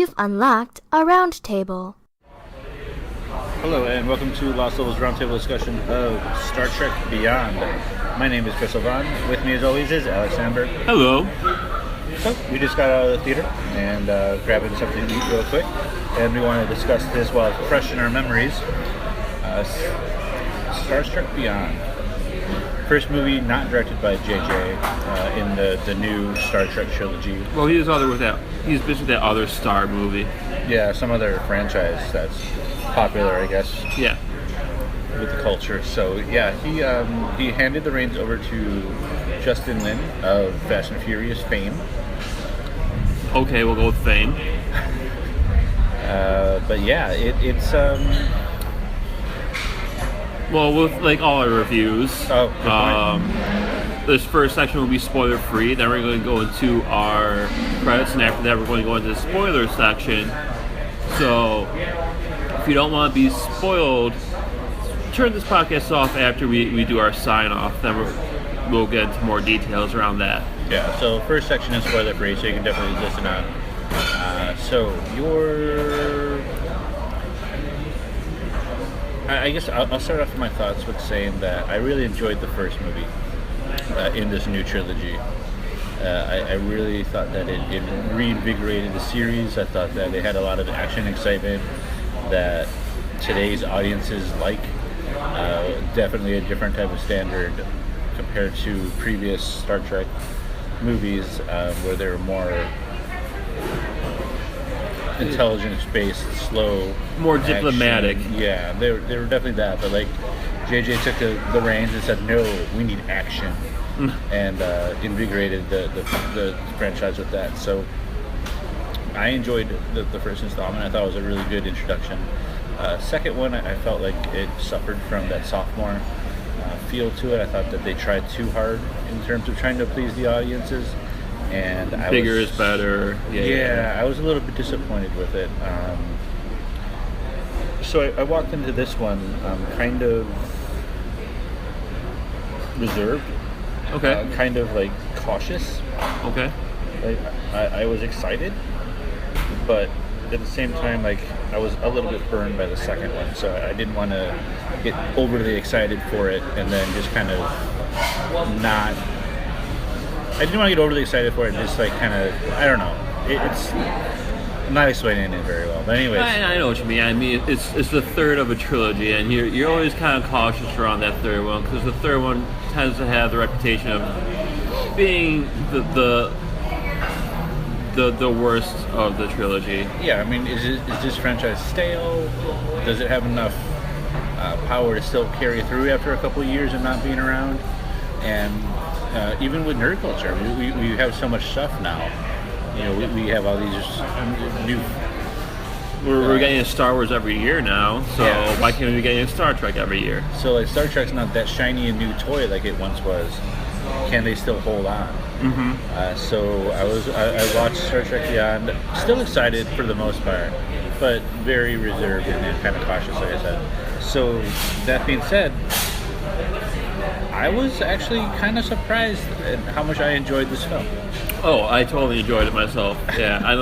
You've unlocked a Roundtable. Hello and welcome to Lost Levels Roundtable discussion of Star Trek Beyond. My name is Chris Vaughn. With me as always is Alex Sandberg. Hello. So we just got out of the theater and grabbing something to eat real quick, and we want to discuss this while it's fresh in our memories. Star Trek Beyond. First movie not directed by JJ in the new Star Trek trilogy. Well, he was he's busy with that other Star movie. Yeah, some other franchise that's popular, I guess. Yeah. With the culture. So yeah, he handed the reins over to Justin Lin of Fast and Furious fame. Okay, we'll go with fame. But yeah, it's well, with like all our reviews, this first section will be spoiler free. Then we're going to go into our credits, and after that, we're going to go into the spoiler section. So if you don't want to be spoiled, turn this podcast off after we do our sign off. Then we'll get into more details around that. Yeah. So first section is spoiler free, so you can definitely listen on. I guess I'll start off with my thoughts with saying that I really enjoyed the first movie in this new trilogy. I really thought that it reinvigorated the series. I thought that it had a lot of action excitement that today's audiences like. Definitely a different type of standard compared to previous Star Trek movies where they were more intelligence-based, slow, more action. Diplomatic. Yeah, they were definitely that. But like JJ took the reins and said, "No, we need action," and invigorated the franchise with that. So I enjoyed the first installment. I thought it was a really good introduction. Second one, I felt like it suffered from that sophomore feel to it. I thought that they tried too hard in terms of trying to please the audiences. And bigger is better. Yeah, I was a little bit disappointed with it. So I walked into this one kind of reserved. Okay. Kind of like cautious. Okay. I was excited, but at the same time, like I was a little bit burned by the second one, so I didn't want to get overly excited for it and then just kind of not. I didn't want to get overly excited for it and just like kind of, I don't know. I'm not explaining it very well, but anyways. I know what you mean. I mean, it's the third of a trilogy, and you're always kind of cautious around that third one because the third one tends to have the reputation of being the worst of the trilogy. Yeah, I mean, is this franchise stale? Does it have enough power to still carry through after a couple of years of not being around? And even with nerd culture, I mean, we have so much stuff now. You know, we have all these new. We're getting a Star Wars every year now, so yeah. Why can't we be getting a Star Trek every year? So like Star Trek's not that shiny and new toy like it once was. Can they still hold on? Mm-hmm. So I watched Star Trek Beyond, still excited for the most part, but very reserved and kind of cautious, like I said. So that being said, I was actually kind of surprised at how much I enjoyed this film. Oh, I totally enjoyed it myself. Yeah, I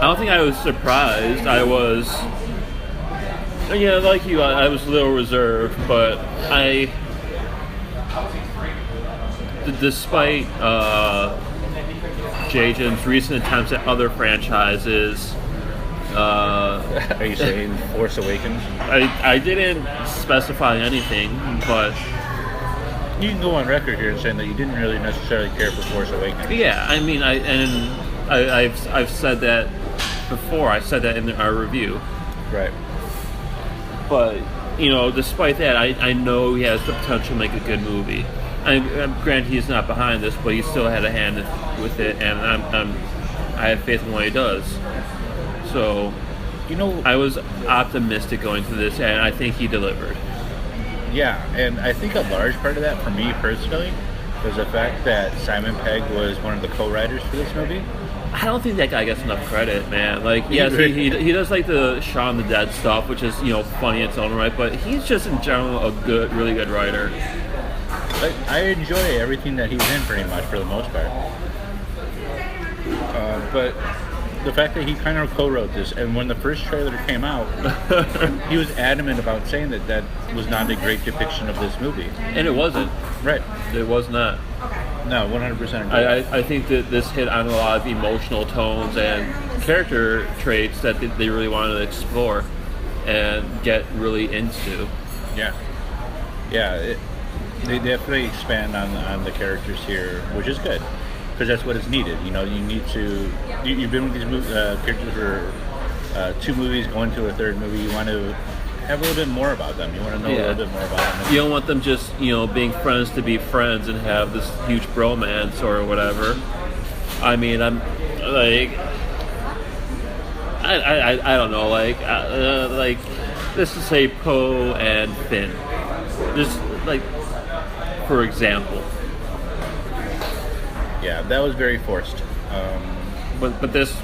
don't think I was surprised. I was, like you, I was a little reserved, but despite Jajan's recent attempts at other franchises, are you saying Force Awakens? I didn't specify anything, but you can go on record here and saying that you didn't really necessarily care for Force Awakens. Yeah, I mean, I've said that before. I said that in our review. Right. But despite that, I know he has the potential to make a good movie. Granted, he's not behind this, but he still had a hand with it, and I have faith in what he does. So, I was optimistic going to this, and I think he delivered. Yeah, and I think a large part of that, for me personally, was the fact that Simon Pegg was one of the co-writers for this movie. I don't think that guy gets enough credit, man. Like, yes, he does like the Shaun the Dead stuff, which is funny in its own right, but he's just in general a really good writer. I enjoy everything that he's in pretty much for the most part. But the fact that he kind of co-wrote this, and when the first trailer came out, he was adamant about saying that that was not a great depiction of this movie. And it wasn't. Right. It was not. No, 100%. I think that this hit on a lot of emotional tones and character traits that they really wanted to explore and get really into. Yeah. Yeah, they definitely expand on the characters here, which is good. Because that's what is needed. You know, you need to... You've been with these characters for 2 movies, going to a 3rd movie. You want to have a little bit more about them. You want to know a little bit more about them. You don't want them just, being friends to be friends and have this huge bromance or whatever. I mean, I'm like... I don't know, like let's just say Poe and Finn. Just, like, for example. Yeah, that was very forced. But this,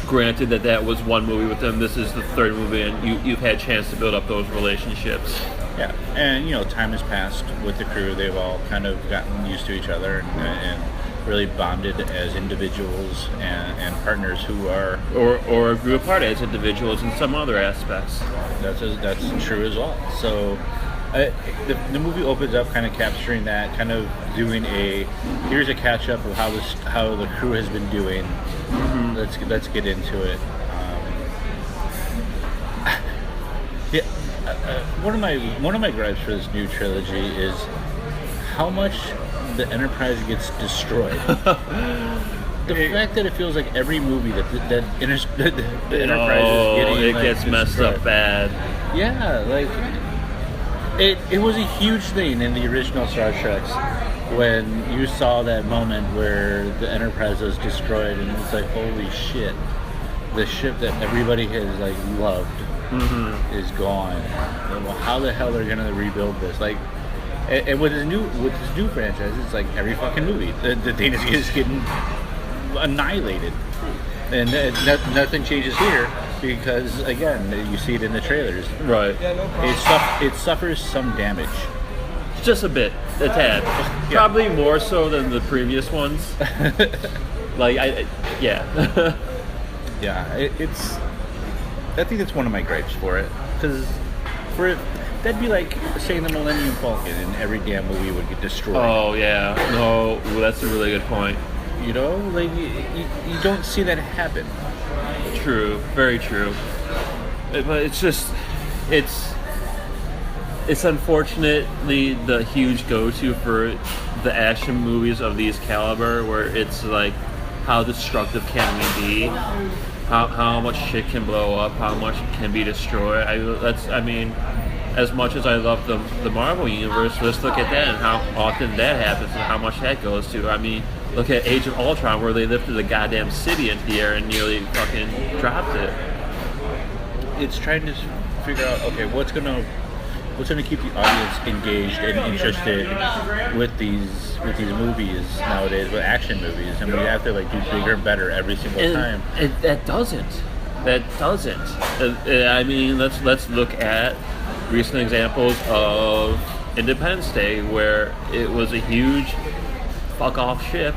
granted that was one movie with them, this is the 3rd movie, and you've had a chance to build up those relationships. Yeah, and time has passed with the crew. They've all kind of gotten used to each other and really bonded as individuals and partners who are... Or grew apart as individuals in some other aspects. That's true as well. So the movie opens up kind of capturing that, kind of doing here's a catch up of how the crew has been doing. Mm-hmm. Let's get into it. One of my gripes for this new trilogy is how much the Enterprise gets destroyed. The fact that it feels like every movie that the Enterprise is getting, it gets messed up bad. Yeah, like it was a huge thing in the original Star Treks when you saw that moment where the Enterprise was destroyed, and it's like, holy shit, the ship that everybody has like loved is gone. And how the hell they're gonna rebuild this? Like, and with this new franchise, it's like every fucking movie the thing is getting annihilated, and nothing changes here because again you see it in the trailers. Right. It suffers some damage. Just a bit, a tad. Yeah. Probably more so than the previous ones. Yeah. It's. I think that's one of my gripes for it, because that'd be like saying the Millennium Falcon in every damn movie would get destroyed. Oh yeah, no, that's a really good point. Like you don't see that happen. True, very true. But it's just, it's unfortunately the huge go-to for the action movies of these caliber, where it's like, how destructive can we be? How much shit can blow up? How much can be destroyed? As much as I love the Marvel universe, let's look at that and how often that happens and how much that goes to. I mean, look at Age of Ultron, where they lifted a goddamn city into the air and nearly fucking dropped it. It's trying to figure out, okay, what's gonna keep the audience engaged and interested with these movies nowadays, with action movies, and we have to like do bigger and better every single time. That doesn't. I mean, let's look at recent examples of Independence Day, where it was a huge fuck off ship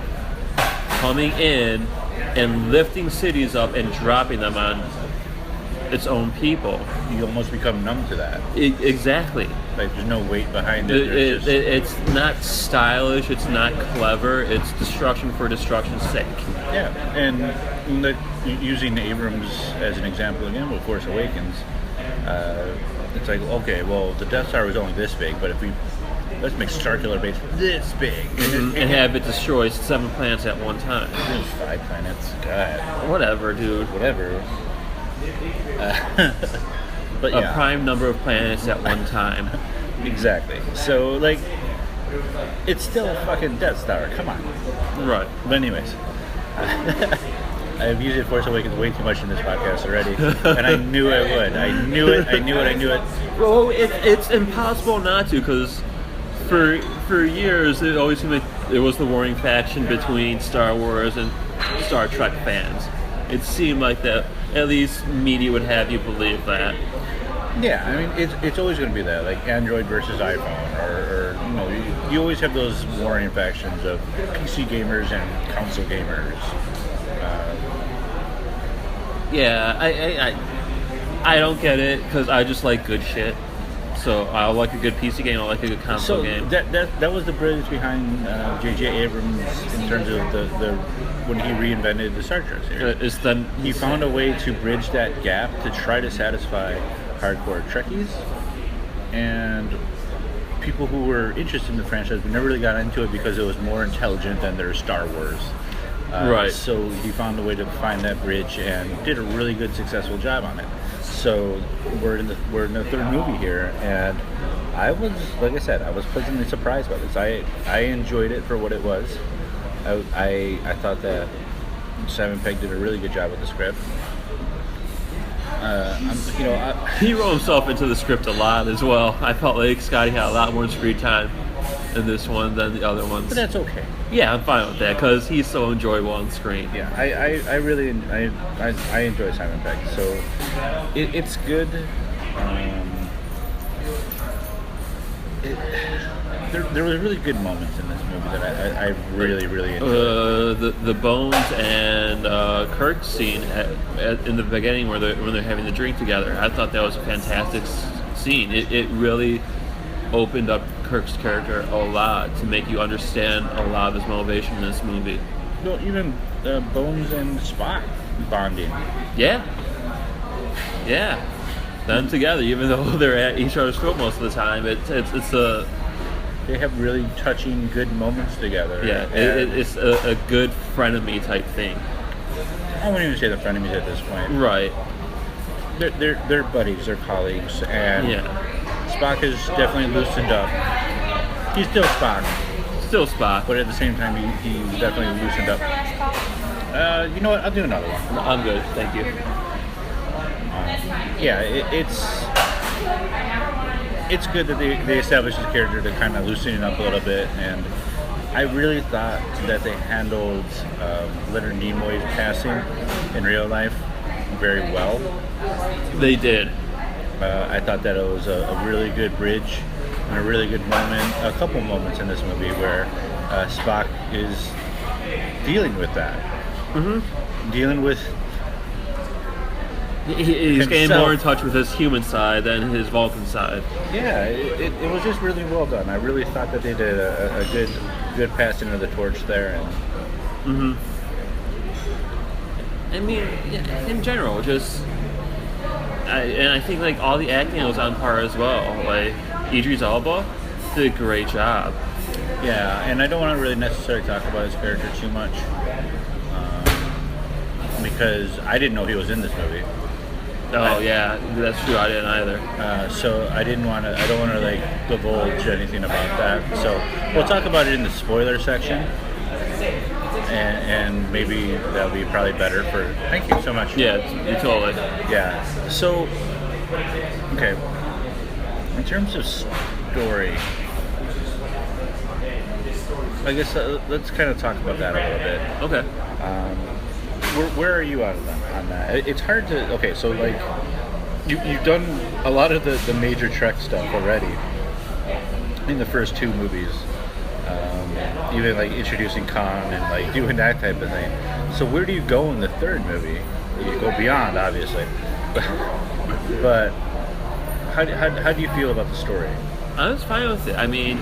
coming in and lifting cities up and dropping them on its own people. You almost become numb to that. Exactly. Like there's no weight behind it. It's not stylish. It's not clever. It's destruction for destruction's sake. Yeah, and using Abrams as an example again with Force Awakens, it's like, okay, well, the Death Star was only this big, but if let's make Star Killer Base this big and have it destroy 7 planets at one time. There's 5 planets. God. Whatever, dude. Whatever. But a prime number of planets at one time. Exactly. So, like, it's still a fucking Death Star. Come on. Right. But anyways, I've used Force Awakens way too much in this podcast already, and I knew I would. I knew it. Well, it's impossible not to, because for years it always seemed like it was the warring faction between Star Wars and Star Trek fans. It seemed like that. At least media would have you believe that. Yeah, I mean, it's always going to be that, like Android versus iPhone, or you always have those warring factions of PC gamers and console gamers. Yeah, I don't get it because I just like good shit. So I like a good PC game. I like a good console So game. that was the brilliance behind J.J. Abrams in terms of the when he reinvented the Star Trek series. It's then He found a way to bridge that gap to try to satisfy hardcore Trekkies and people who were interested in the franchise but never really got into it because it was more intelligent than their Star Wars. Right. So he found a way to find that bridge and did a really good, successful job on it. So we're in the third movie here, and I was, like I said, I was pleasantly surprised by this. I enjoyed it for what it was. I thought that Simon Pegg did a really good job with the script. he wrote himself into the script a lot as well. I felt like Scotty had a lot more screen time in this one than the other ones. But that's okay. Yeah, I'm fine with that because he's so enjoyable on screen. Yeah, I really enjoy Simon Pegg, so it's good. There were really good moments in this movie that I really enjoyed. The Bones and Kirk scene in the beginning where they're having the drink together. I thought that was a fantastic scene. It really opened up Kirk's character a lot to make you understand a lot of his motivation in this movie. Well, even Bones and Spock bonding. Yeah. Them together, even though they're at each other's throat most of the time, it's a They have really touching, good moments together. yeah. It's a good frenemy type thing. I wouldn't even say the frenemies at this point. Right. They're buddies, they're colleagues, and Yeah. Spock has definitely loosened up. He's still Spock, Still Spock. but at the same time, he's definitely loosened up. You know what? I'll do another one. I'm good, thank you. Yeah, it's good that they established his character to kind of loosen it up a little bit, and I really thought that they handled Leonard Nimoy's passing in real life very well. They did. I thought that it was a really good bridge and a really good moment, a couple moments in this movie where Spock is dealing with that. Mm-hmm. Dealing with He's getting himself. more in touch with his human side than his Vulcan side. Yeah, it was just really well done. I really thought that they did a good passing of the torch there. And I mean, yeah, in general, just I think like all the acting was on par as well. Like Idris Elba did a great job. yeah, and I don't want to really necessarily talk about his character too much because I didn't know he was in this movie. Oh yeah, that's true. I didn't either. So I don't want to like divulge anything about that. So we'll talk about it in the spoiler section, and maybe that'll be probably better for. Thank you so much. Yeah, you totally. Yeah. So, okay. In terms of story, I guess let's kind of talk about that a little bit. Okay. Where are you on that? It's hard to. Okay, so like you've done a lot of the major Trek stuff already in the first two movies, even like introducing Khan and like doing that type of thing. So where do you go in the third movie? You go beyond, obviously, but how do you feel about the story? I was fine with it. I mean,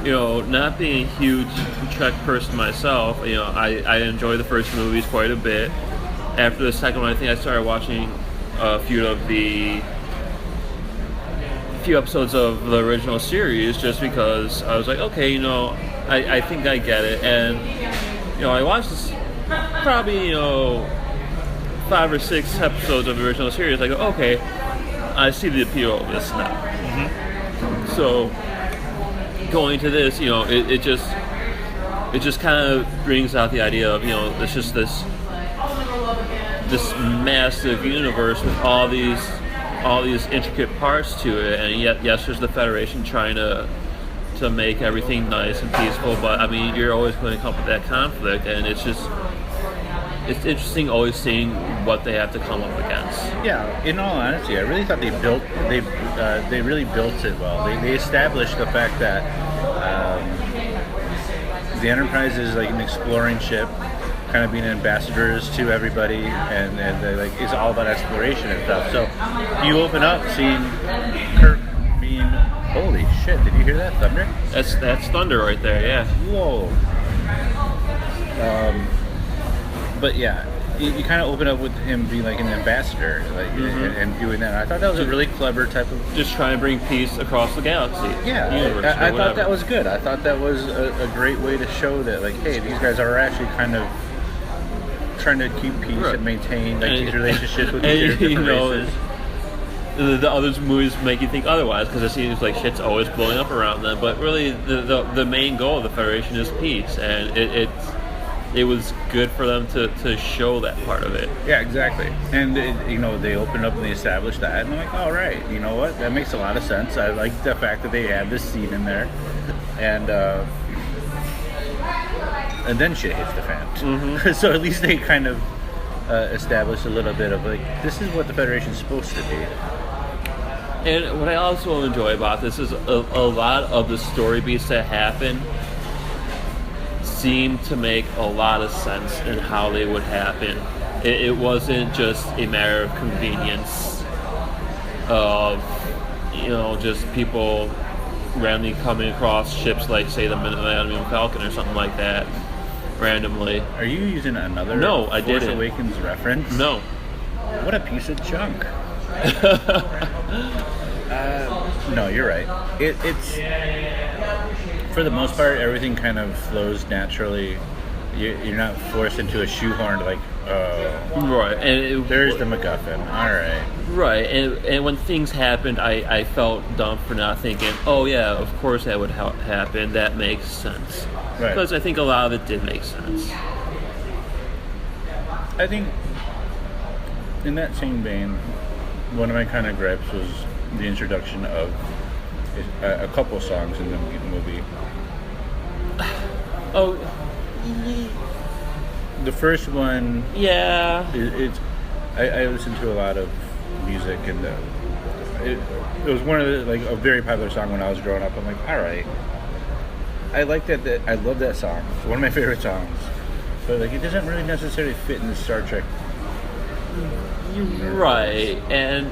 you know, not being a huge Trek person myself, you know, I enjoy the first movies quite a bit. After the second one, I think I started watching a few episodes of the original series just because I was like, okay, you know, I think I get it. And, you know, I watched this probably, you know, 5 or 6 episodes of the original series. I go, okay, I see the appeal of this now. Mm-hmm. So going to this, you know, it just kind of brings out the idea of, you know, it's just this massive universe with all these intricate parts to it, and yet yes, there's the Federation trying to make everything nice and peaceful, but I mean, you're always going to come up with that conflict, and it's interesting always seeing what they have to come up against. Yeah, in all honesty, I really thought they really built it well. They established the fact that the Enterprise is like an exploring ship kind of being ambassadors to everybody, and they're like it's all about exploration and stuff. So you open up seeing Kirk being, holy shit! Did you hear that thunder? That's thunder right there. Yeah. Whoa. But yeah, you kind of open up with him being like an ambassador, like and doing that. I thought that was a really clever type of. Just trying to bring peace across the galaxy. Yeah, universe, I thought that was good. I thought that was a great way to show that, like, hey, these guys are actually kind of trying to keep peace and maintain like these relationships with these different races. The other movies make you think otherwise because it seems like shit's always blowing up around them. But really, the main goal of the Federation is peace, and it was good for them to show that part of it. Yeah, exactly. And they opened up and they established that, and I'm like, all right, you know what? That makes a lot of sense. I like the fact that they had this scene in there, and then shit hits the fan. So at least they kind of established a little bit of like, this is what the Federation's supposed to be. And what I also enjoy about this is a lot of the story beats that happen seem to make a lot of sense in how they would happen. It wasn't just a matter of convenience of, just people randomly coming across ships like, say, the Millennium Falcon or something like that, randomly. Are you using another I Force didn't. Awakens reference? No. What a piece of junk. No, you're right. It's for the most part, everything kind of flows naturally. You're not forced into a shoehorn like, right. And there's the MacGuffin. All right. Right. And when things happened, I felt dumb for not thinking, oh yeah, of course that would happen. That makes sense. Right. Because I think a lot of it did make sense. I think in that same vein, one of my kind of gripes was the introduction of a couple songs in the movie. Oh, the first one. Yeah. I listened to a lot of music, and it was one of the, like, a very popular song when I was growing up. I'm like, all right, I like that. I love that song. It's one of my favorite songs. But like, it doesn't really necessarily fit in the Star Trek. Right, and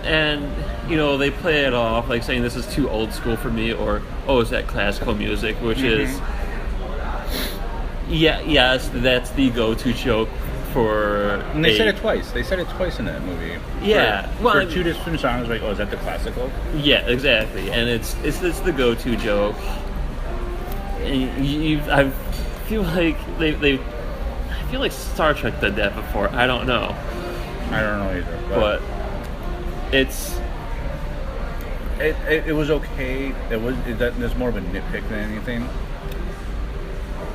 they play it off like saying this is too old school for me, or is that classical music, which is yes, that's the go-to joke for. And they said it twice. They said it twice in that movie. Yeah, for two different songs. Like, is that the classical? Yeah, exactly, and it's the go-to joke. And I feel like I feel like Star Trek did that before. I don't know. I don't know either. But it was okay. There's more of a nitpick than anything.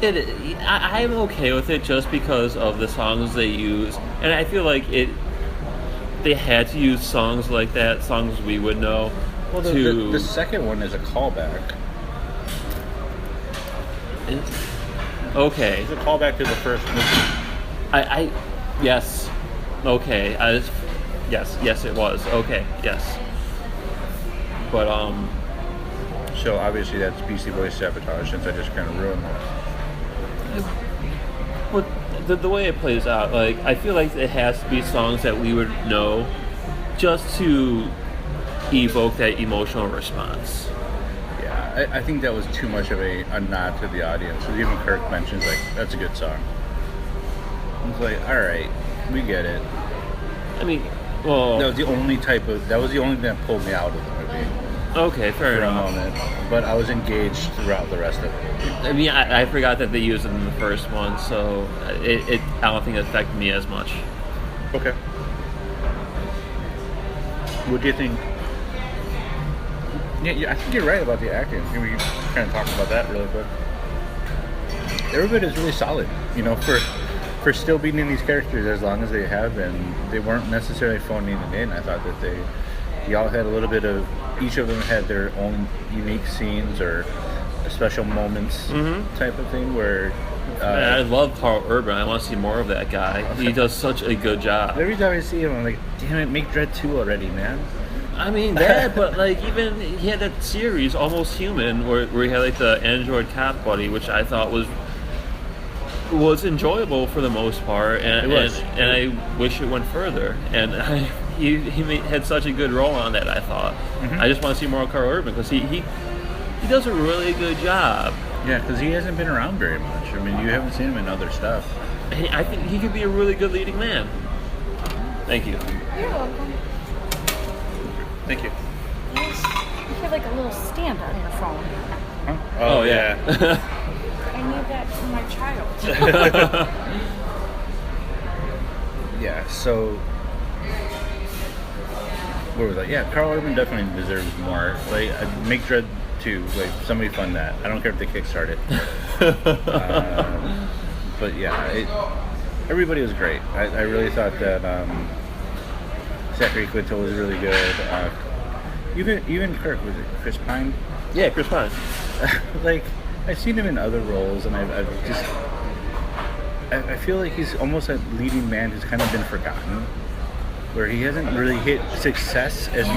I'm okay with it just because of the songs they use, and I feel like they had to use songs like that, songs we would know. Well, the second one is a callback. Okay. It's a callback to the first movie. Yes. Okay. Yes, it was. Okay. Yes. But So obviously that's Beastie Boys sabotage, since I just kind of ruined that. Well, the way it plays out, like, I feel like it has to be songs that we would know, just to evoke that emotional response. Yeah, I think that was too much of a nod to the audience. Even Kirk mentions, like, that's a good song. It's like, all right, we get it. I mean, well, that was the only thing that pulled me out of the movie. Okay, fair enough. For a moment, but I was engaged throughout the rest of it. I mean, I forgot that they used it in the first one, so I don't think it affected me as much. Okay. What do you think? Yeah, I think you're right about the acting. We can kind of talk about that really quick. Everybody is really solid, for still being in these characters as long as they have been. They weren't necessarily phoning it in. I thought that y'all had a little bit of, each of them had their own unique scenes or special moments type of thing where... I love Carl Urban. I want to see more of that guy. He does such a good job. Every time I see him, I'm like, damn it, make Dread 2 already, man. I mean, that, but like, even he had that series, Almost Human, where he had like the android cop buddy, which I thought was was enjoyable for the most part, and It was. and I wish it went further. And had such a good role on that. I thought. I just want to see more of Carl Urban because he does a really good job. Yeah, because he hasn't been around very much. I mean, you haven't seen him in other stuff. And I think he could be a really good leading man. Thank you. You're welcome. Thank you. You have like a little stand on your phone. Huh? Oh yeah. I need that for my child. Yeah, so what was that? Yeah, Carl Urban definitely deserves more. Like, Make Dread 2, like, somebody fund that. I don't care if they kickstart it. But yeah, everybody was great. I really thought that Zachary Quinto was really good. Even Kirk, was it Chris Pine? Yeah, Chris Pine. Like, I've seen him in other roles, and I feel like he's almost a leading man who's kind of been forgotten, where he hasn't really hit success as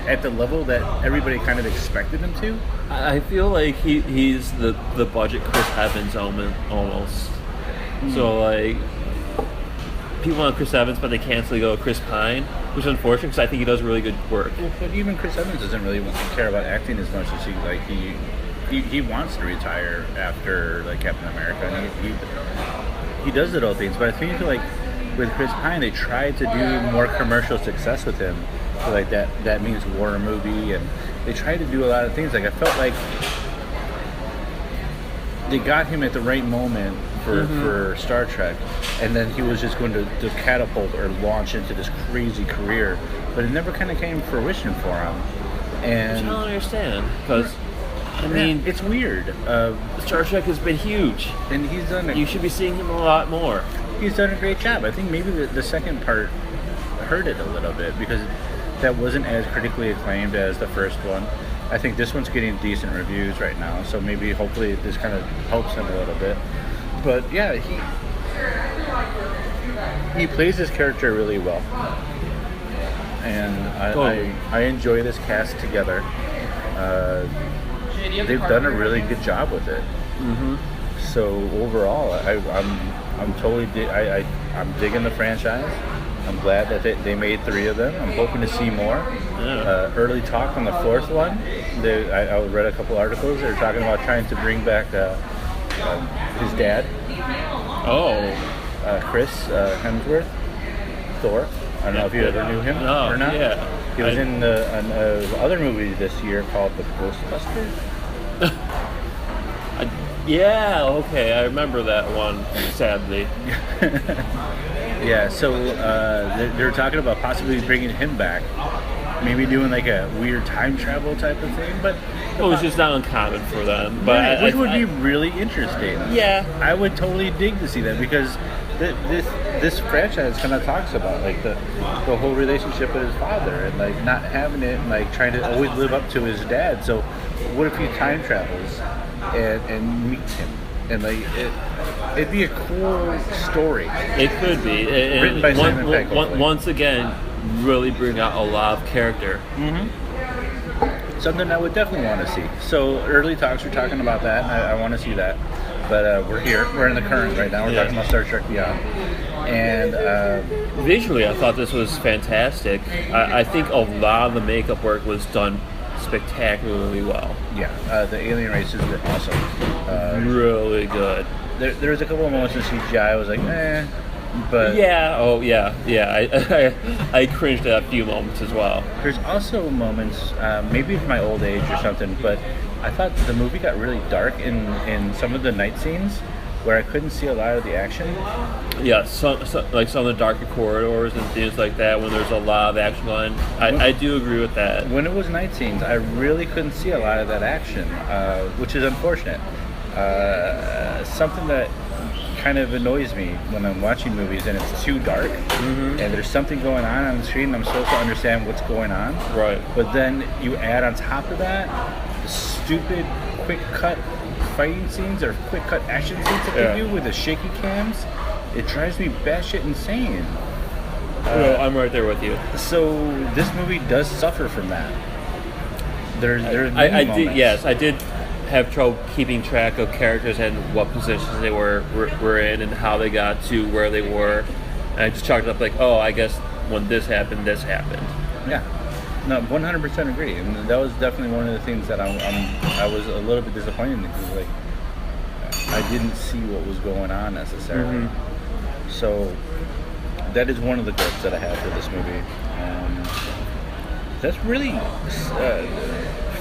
at the level that everybody kind of expected him to. I feel like he's the budget Chris Evans almost. So like people want Chris Evans, but they cancel go Chris Pine, which is unfortunate because I think he does really good work. Well, but even Chris Evans doesn't really care about acting as much as he wants to retire after like Captain America. And he does little things, but I think like with Chris Pine, they tried to do more commercial success with him. So like that means war movie, and they tried to do a lot of things. Like I felt like they got him at the right moment for Star Trek, and then he was just going to catapult or launch into this crazy career, but it never kind of came to fruition for him. And Which I don't understand because I mean it's weird. Star Trek has been huge, And he's done. You should be seeing him a lot more. He's done a great job. I think maybe the second part hurt it a little bit because that wasn't as critically acclaimed as the first one. I think this one's getting decent reviews right now, so maybe hopefully this kind of helps him a little bit. But yeah, he plays his character really well, and I enjoy this cast together. They've done a really good job with it. So overall, I'm totally I'm digging the franchise. I'm glad that they made 3 of them. I'm hoping to see more. Yeah. Early talk on the 4th one. I read a couple articles. They're talking about trying to bring back his dad. Chris Hemsworth, Thor. I don't know if you ever knew him or not. Yeah. He was in an other movie this year called The Ghostbusters. Yeah, okay, I remember that one, sadly. Yeah, so they're talking about possibly bringing him back, maybe doing like a weird time travel type of thing, but It was just not uncommon for them. But which would be really interesting. Yeah. I would totally dig to see that because this franchise kind of talks about like the whole relationship with his father and like not having it and like trying to always live up to his dad. So what if he time travels and meets him? And like it'd be a cool story. It could be. Written by Simon Pegg, hopefully. Once again, really bring out a lot of character. Something I would definitely want to see. So early talks were talking about that, and I want to see that. But we're here. We're in the current right now. We're talking about Star Trek Beyond. And visually, I thought this was fantastic. I think a lot of the makeup work was done spectacularly well. yeah, the alien races were awesome. Really good. There was a couple of moments in CGI I was like, but I cringed at a few moments as well. there's also moments, maybe from my old age or something, but I thought the movie got really dark in some of the night scenes where I couldn't see a lot of the action. Yeah, like some of the darker corridors and things like that when there's a lot of action going. I do agree with that. When it was night scenes, I really couldn't see a lot of that action, which is unfortunate. Something that kind of annoys me when I'm watching movies and it's too dark and there's something going on the screen and I'm supposed to understand what's going on. Right. But then you add on top of that the stupid quick cut fighting scenes or quick cut action scenes that they do with the shaky cams. It drives me batshit insane. I'm right there with you. So this movie does suffer from that. There's I moments. did. Yes, I did have trouble keeping track of characters and what positions they were in and how they got to where they were. And I just chalked it up like, oh, I guess when this happened, this happened. Yeah. No, 100% agree. And that was definitely one of the things that I was a little bit disappointed in, because like I didn't see what was going on necessarily. So that is one of the gripes that I have for this movie. That's really,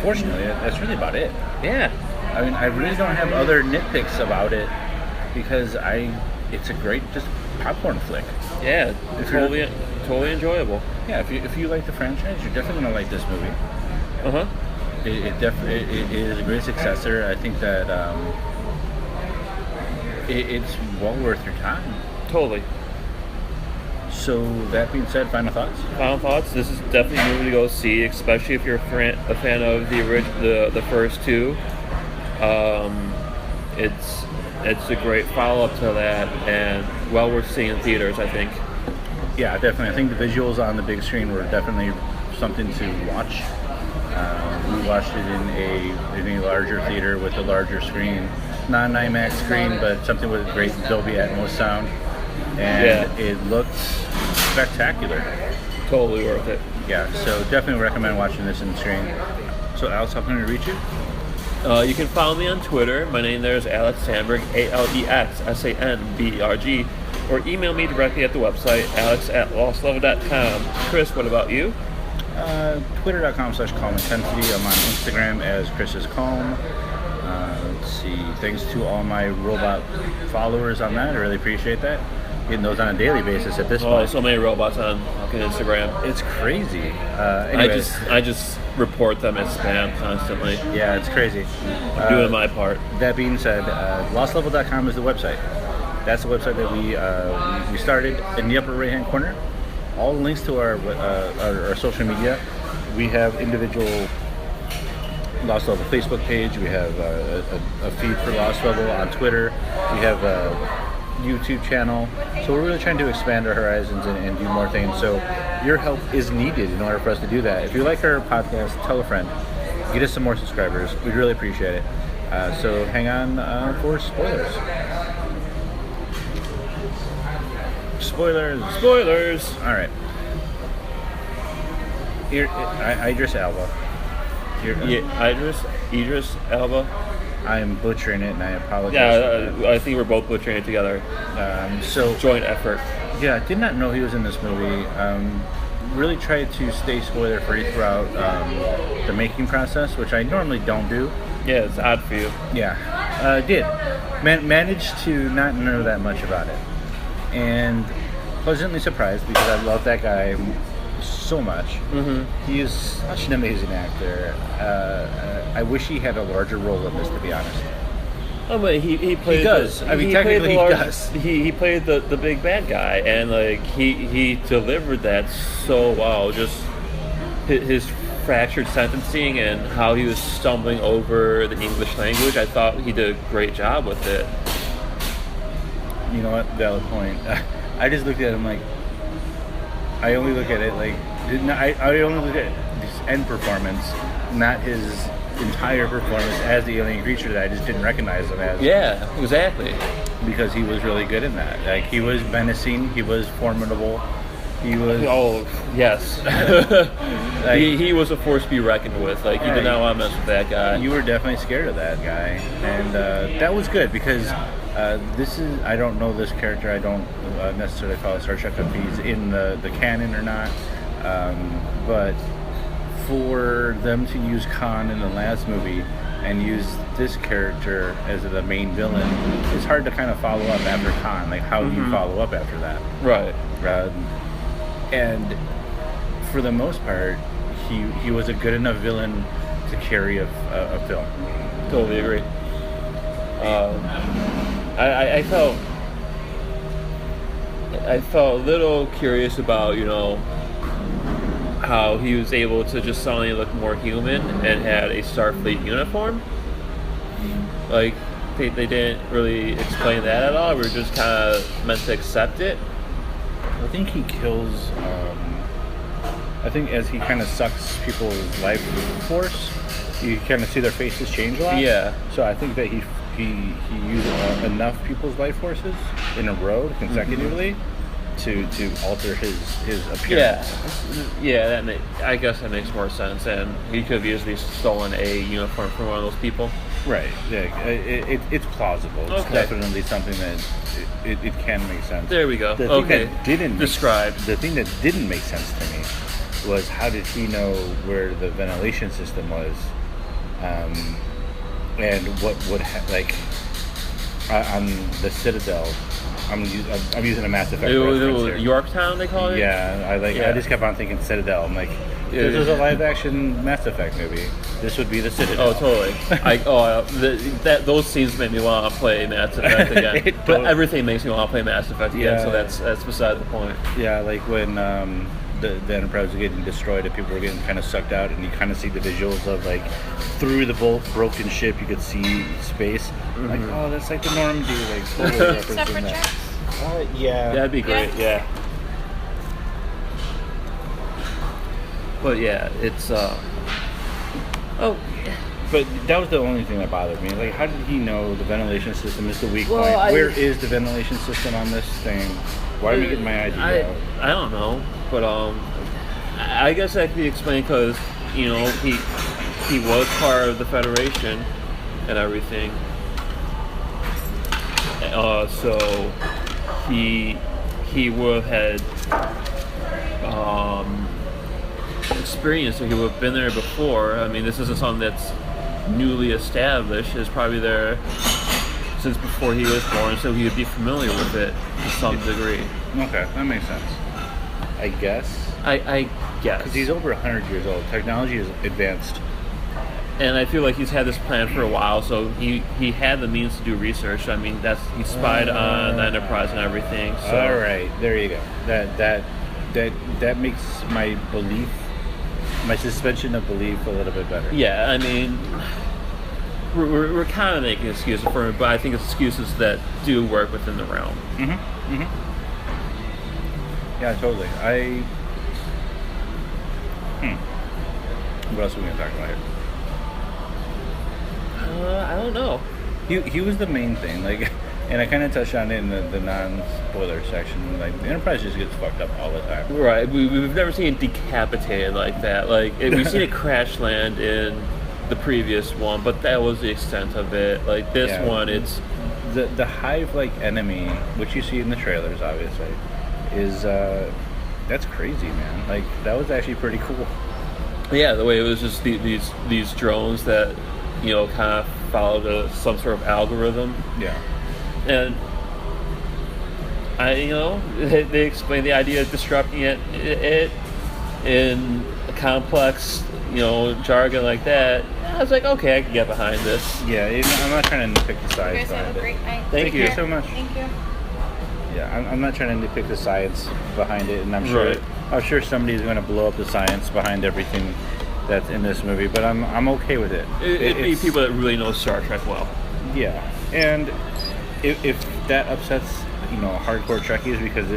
fortunately, that's really about it. Yeah. I mean, I really don't have other nitpicks about it, because it's a great just popcorn flick. Yeah, totally enjoyable. Yeah, if you like the franchise, you're definitely gonna like this movie. It is a great successor. I think that it's well worth your time. Totally. So that being said, final thoughts? Final thoughts. This is definitely a movie to go see, especially if you're a fan of the first two. It's a great follow up to that, and well worth seeing in theaters, I think. Yeah, definitely. I think the visuals on the big screen were definitely something to watch. We watched it in a larger theater with a larger screen, not an IMAX screen, but something with great Dolby Atmos sound, and it looked spectacular. Totally worth it. Yeah, so definitely recommend watching this in the screen. So Alex, how can we reach you? You can follow me on Twitter. My name there is Alex Sandberg, AlexSandberg, or email me directly at the website, alex@lostlevel.com. Chris, what about you? Twitter.com/calmintensity. I'm on Instagram as Chris is Calm. Let's see. Thanks to all my robot followers on that. I really appreciate that. Getting those on a daily basis at this point. So many robots on fucking Instagram. It's crazy. Anyways. I just report them as spam constantly. Yeah, it's crazy. Doing my part. That being said, lostlevel.com is the website. That's the website that we started in the upper right-hand corner. All the links to our social media. We have individual Lost Level Facebook page. We have a feed for Lost Level on Twitter. We have a YouTube channel. So we're really trying to expand our horizons and do more things. So your help is needed in order for us to do that. If you like our podcast, tell a friend. Get us some more subscribers. We'd really appreciate it. So hang on for spoilers. Spoilers. All right. Here, Idris Elba. Idris Elba. I am butchering it, and I apologize. Yeah, I think we're both butchering it together. So joint effort. Yeah, I did not know he was in this movie. Really tried to stay spoiler-free throughout the making process, which I normally don't do. Yeah, it's odd for you. Yeah, did. Managed to not know that much about it. And pleasantly surprised, because I love that guy so much. He is such an amazing actor. I wish he had a larger role in this, to be honest. Oh, but he played. He does. Technically he does. He played the big bad guy, and like he delivered that so well. Just his fractured sentencing and how he was stumbling over the English language. I thought he did a great job with it. You know what? Valid point. I just looked at him like, I only look at it like, I only look at his end performance, not his entire performance as the alien creature that I just didn't recognize him as. Yeah, exactly. Because he was really good in that. Like, he was menacing, he was formidable, he was... Oh, yes. Like, he was a force to be reckoned with. Like, you did not want to mess with that guy. You were definitely scared of that guy. And that was good, because this is... I don't know this character. I don't necessarily call it Star Trek if he's in the canon or not. But for them to use Khan in the last movie and use this character as the main villain, it's hard to kind of follow up after Khan. Like, how do you follow up after that? Right. And for the most part, he was a good enough villain to carry a film. Totally agree. I felt a little curious about, how he was able to just suddenly look more human and had a Starfleet uniform. Like, they didn't really explain that at all. We were just kind of meant to accept it. I think he kills, I think as he kind of sucks people's life force, you kind of see their faces change a lot. Yeah. So I think that he used enough people's life forces in a row consecutively to alter his appearance. Yeah. I guess that makes more sense. And he could have easily stolen a uniform from one of those people. Right. Yeah. It's plausible. It's Okay. definitely something that it can make sense. There we go. The thing Okay. that didn't Describe. The thing that didn't make sense to me was how did he know where the ventilation system was, and what would on the Citadel. I'm using a Mass Effect reference here. Yorktown, they call it. Yeah, I just kept on thinking Citadel. I'm like, this is a live action Mass Effect movie. This would be the Citadel. Oh, totally. Those scenes made me want to play Mass Effect again. But everything makes me want to play Mass Effect again. So that's beside the point. Yeah, like when the Enterprise was getting destroyed and people were getting kind of sucked out, and you kind of see the visuals of like through the broken ship, you could see space. Like, oh, that's like the Normandy, like totally referencing that. Yeah, That'd be great. Yeah. But yeah, it's But that was the only thing that bothered me. Like, how did he know the ventilation system is the weak Well, point? Where is the ventilation system on this thing? Why are we getting my idea out? I don't know, but I guess that could be explained because he was part of the Federation and everything. So he would have had experience, so he would have been there before. I mean, this isn't something that's newly established. It's probably there since before he was born, so he would be familiar with it to some degree. Okay, that makes sense. I guess. I guess. Because he's over 100 years old. Technology is advanced. And I feel like he's had this plan for a while, so he had the means to do research. I mean, he spied on the Enterprise and everything. So. All right, there you go. That makes my suspension of belief a little bit better. Yeah, I mean, we're kind of making excuses for him, but I think it's excuses that do work within the realm. Yeah, totally. What else are we going to talk about here? I don't know. He was the main thing, like, and I kind of touched on it in the non-spoiler section. Like, the Enterprise just gets fucked up all the time. Right, we've never seen it decapitated like that. Like, we've seen it crash land in the previous one, but that was the extent of it. Like, this one, it's... The hive-like enemy, which you see in the trailers, obviously, is, that's crazy, man. Like, that was actually pretty cool. Yeah, the way it was just these drones that, kind of followed some sort of algorithm. Yeah. And they explained the idea of disrupting it in a complex, jargon like that. I was like, okay, I can get behind this. Yeah, I'm not trying to nitpick the You science guys have behind a it. great night. Thank you so much. Thank you. Yeah, I'm not trying to nitpick the science behind it, and I'm sure somebody's going to blow up the science behind everything that's in this movie, but I'm okay with it. It'd be people that really know Star Trek well. Yeah, and if that upsets hardcore Trekkies, because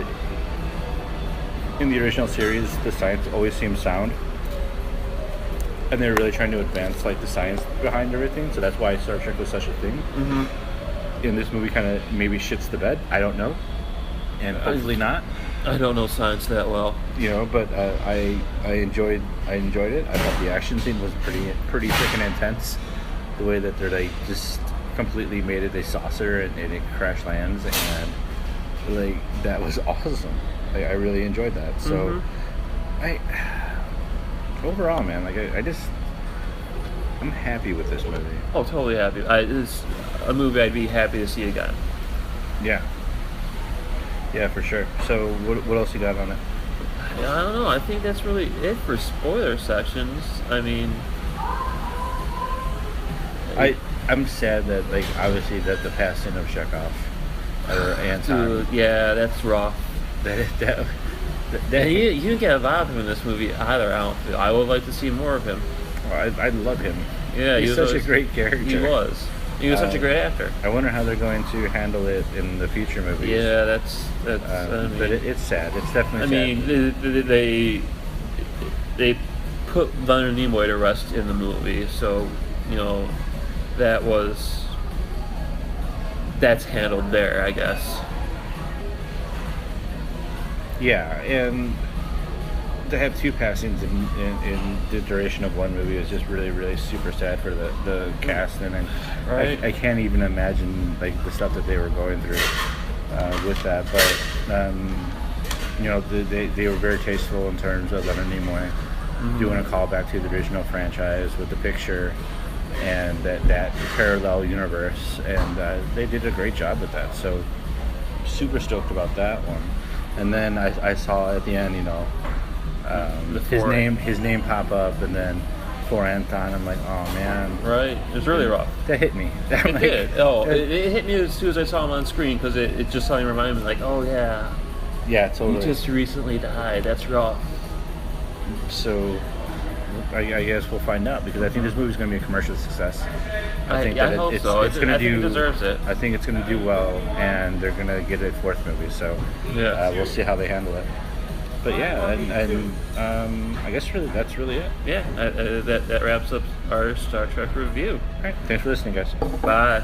in the original series the science always seemed sound, and they're really trying to advance like the science behind everything, so that's why Star Trek was such a thing. In this movie, kind of maybe shits the bed. I don't know, and hopefully not. I don't know science that well. But I enjoyed it. I thought the action scene was pretty freaking intense. The way that they're like just completely made it a saucer and it crash lands, and like that was awesome. I really enjoyed that. So overall, man, like I'm happy with this movie. Oh, totally happy. It's a movie I'd be happy to see again. Yeah, for sure. So what else you got on it? I don't know. I think that's really it for spoiler sections. I mean, I'm sad that, like, obviously that the passing of Chekhov or Anton. Dude, yeah, that's rough. That you didn't get a lot of him in this movie either. I don't feel. I would like to see more of him. I love him. Yeah, he's such a great character. He was. He was such a great actor. I wonder how they're going to handle it in the future movies. Yeah, that's. But it's sad. It's definitely sad. I mean, they put Leonard Nimoy to rest in the movie. So, that's handled there, I guess. Yeah, and to have 2 passings in the duration of one movie is just really, really super sad for the cast, and Right. I can't even imagine like the stuff that they were going through with that. But they were very tasteful in terms of Leonard Nimoy doing a callback to the original franchise with the picture and that parallel universe, and they did a great job with that. So super stoked about that one. And then I saw at the end, his name pop up, and then for Anton, I'm like, oh man, Right. It was really rough. that hit me. It did. It hit me as soon as I saw him on screen, because it just suddenly reminded me, like, oh yeah, Yeah, he totally. just recently died. That's rough. So I guess we'll find out, because I think this movie's going to be a commercial success. I hope so. It's going to I think do. it deserves it. I think it's going to do well, and they're going to get a 4th movie. So Yeah. we'll see how they handle it. But yeah, and I guess that's really it. Yeah, that wraps up our Star Trek review. All right, thanks for listening, guys. Bye.